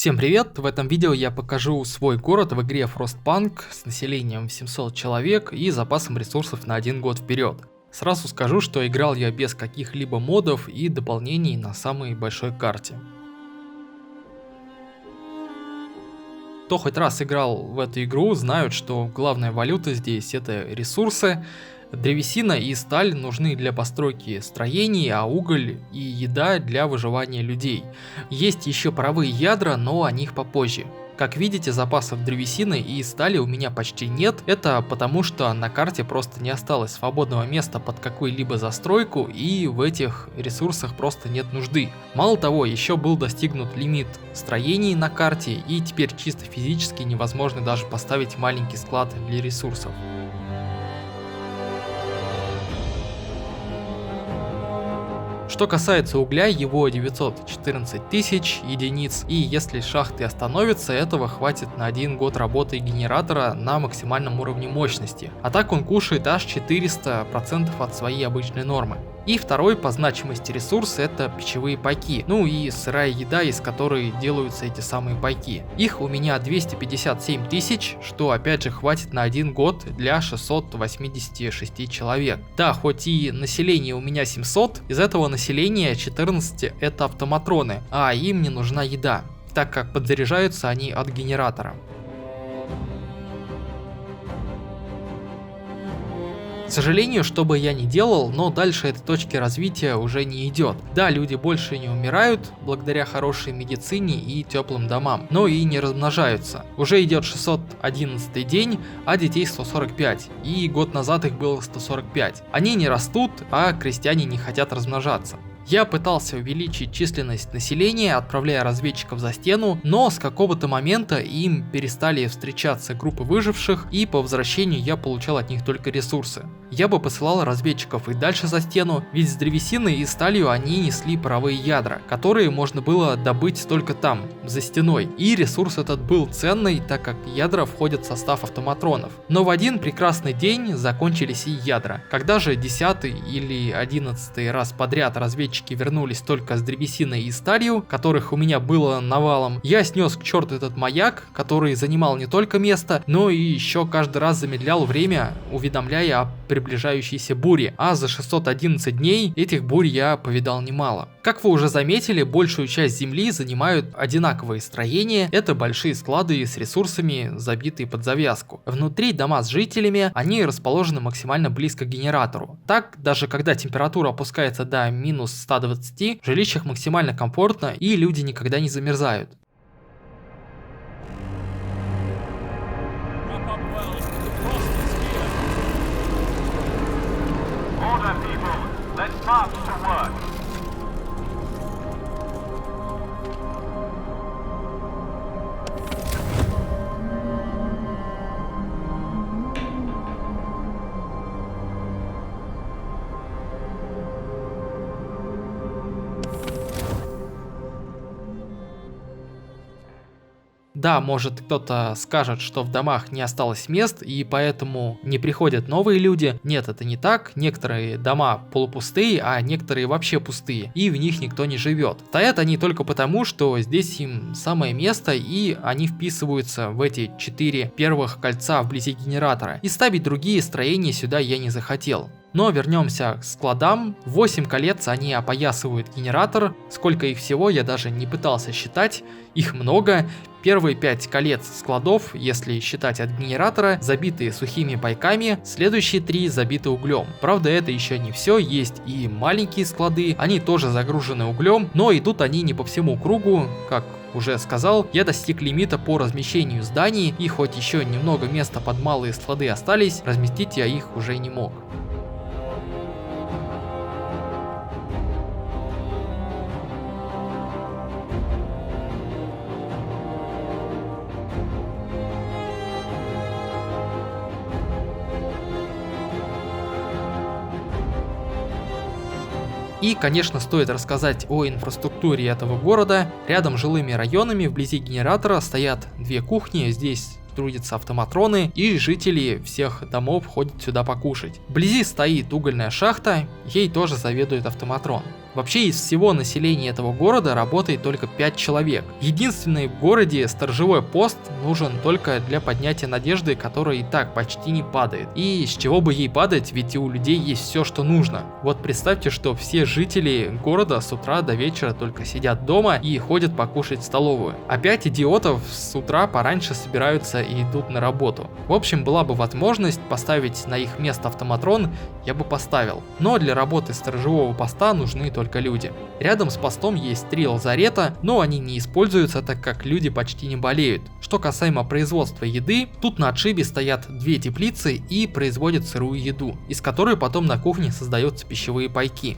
Всем привет! В этом видео я покажу свой город в игре Frostpunk с населением в 700 человек и запасом ресурсов на 1 год вперед. Сразу скажу, что играл я без каких-либо модов и дополнений на самой большой карте. Кто хоть раз играл в эту игру, знают, что главная валюта здесь это ресурсы. Древесина и сталь нужны для постройки строений, а уголь и еда для выживания людей. Есть еще паровые ядра, но о них попозже. Как видите, запасов древесины и стали у меня почти нет. Это потому, что на карте просто не осталось свободного места под какую-либо застройку, и в этих ресурсах просто нет нужды. Мало того, еще был достигнут лимит строений на карте, и теперь чисто физически невозможно даже поставить маленький склад для ресурсов. Что касается угля, его 914 тысяч единиц, и если шахты остановятся, этого хватит на 1 год работы генератора на максимальном уровне мощности. А так он кушает аж 400% от своей обычной нормы. И второй по значимости ресурс это пищевые пайки, ну и сырая еда, из которой делаются эти самые пайки. Их у меня 257 тысяч, что опять же хватит на 1 год для 686 человек. Да, хоть и население у меня 700, из этого населения 14 это автоматроны, а им не нужна еда, так как подзаряжаются они от генератора. К сожалению, что бы я ни делал, но дальше этой точки развития уже не идет. Да, люди больше не умирают, благодаря хорошей медицине и теплым домам, но и не размножаются. Уже идет 611 день, а детей 145, и год назад их было 145. Они не растут, а крестьяне не хотят размножаться. Я пытался увеличить численность населения, отправляя разведчиков за стену, но с какого-то момента им перестали встречаться группы выживших, и по возвращению я получал от них только ресурсы. Я бы посылал разведчиков и дальше за стену, ведь с древесиной и сталью они несли паровые ядра, которые можно было добыть только там, за стеной. И ресурс этот был ценный, так как ядра входят в состав автоматронов. Но в один прекрасный день закончились и ядра. Когда же 10-й или 11-й раз подряд разведчики вернулись только с древесиной и сталью, которых у меня было навалом, я снес к черту этот маяк, который занимал не только место, но и еще каждый раз замедлял время, уведомляя о приближающейся буре, а за 611 дней этих бурь я повидал немало. Как вы уже заметили, большую часть земли занимают одинаковые строения, это большие склады с ресурсами, забитые под завязку. Внутри дома с жителями, они расположены максимально близко к генератору. Так, даже когда температура опускается до минус 120, в жилищах максимально комфортно и люди никогда не замерзают. Да, может кто-то скажет, что в домах не осталось мест и поэтому не приходят новые люди. Нет, это не так. Некоторые дома полупустые, а некоторые вообще пустые, и в них никто не живет. Стоят они только потому, что здесь им самое место, и они вписываются в эти 4 первых кольца вблизи генератора. И ставить другие строения сюда я не захотел. Но вернемся к складам. 8 колец они опоясывают генератор. Сколько их всего, я даже не пытался считать. Их много. Первые 5 колец складов, если считать от генератора, забиты сухими пайками, следующие 3 забиты углем. Правда, это еще не все, есть и маленькие склады, они тоже загружены углем, но идут они не по всему кругу, как уже сказал, я достиг лимита по размещению зданий, и хоть еще немного места под малые склады остались, разместить я их уже не мог. И, конечно, стоит рассказать о инфраструктуре этого города. Рядом с жилыми районами вблизи генератора стоят 2 кухни, здесь трудятся автоматроны, и жители всех домов ходят сюда покушать. Вблизи стоит угольная шахта, ей тоже заведует автоматрон. Вообще из всего населения этого города работает только 5 человек. Единственный в городе сторожевой пост нужен только для поднятия надежды, которая и так почти не падает. И с чего бы ей падать, ведь и у людей есть все, что нужно. Вот представьте, что все жители города с утра до вечера только сидят дома и ходят покушать в столовую. А 5 идиотов с утра пораньше собираются и идут на работу. В общем, была бы возможность поставить на их место автоматрон, я бы поставил. Но для работы сторожевого поста нужны только люди. Рядом с постом есть 3 лазарета, но они не используются, так как люди почти не болеют. Что касаемо производства еды, тут на отшибе стоят 2 теплицы и производят сырую еду, из которой потом на кухне создаются пищевые пайки.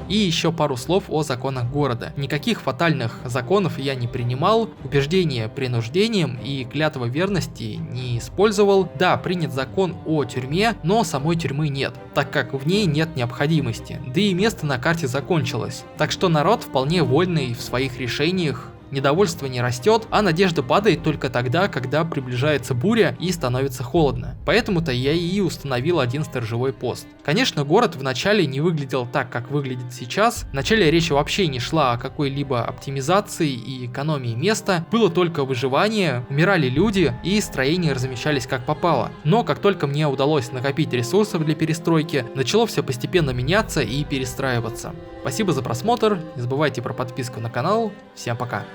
И еще пару слов о законах города. Никаких фатальных законов я не принимал, убеждения принуждением и клятва верности не использовал. Да, принят закон о тюрьме, но самой тюрьмы нет, так как в ней нет необходимости, да и место на карте закончилось. Так что народ вполне вольный в своих решениях. Недовольство не растет, а надежда падает только тогда, когда приближается буря и становится холодно. Поэтому-то я и установил один сторожевой пост. Конечно, город вначале не выглядел так, как выглядит сейчас. Вначале речь вообще не шла о какой-либо оптимизации и экономии места. Было только выживание, умирали люди и строения размещались как попало. Но как только мне удалось накопить ресурсов для перестройки, начало все постепенно меняться и перестраиваться. Спасибо за просмотр, не забывайте про подписку на канал. Всем пока.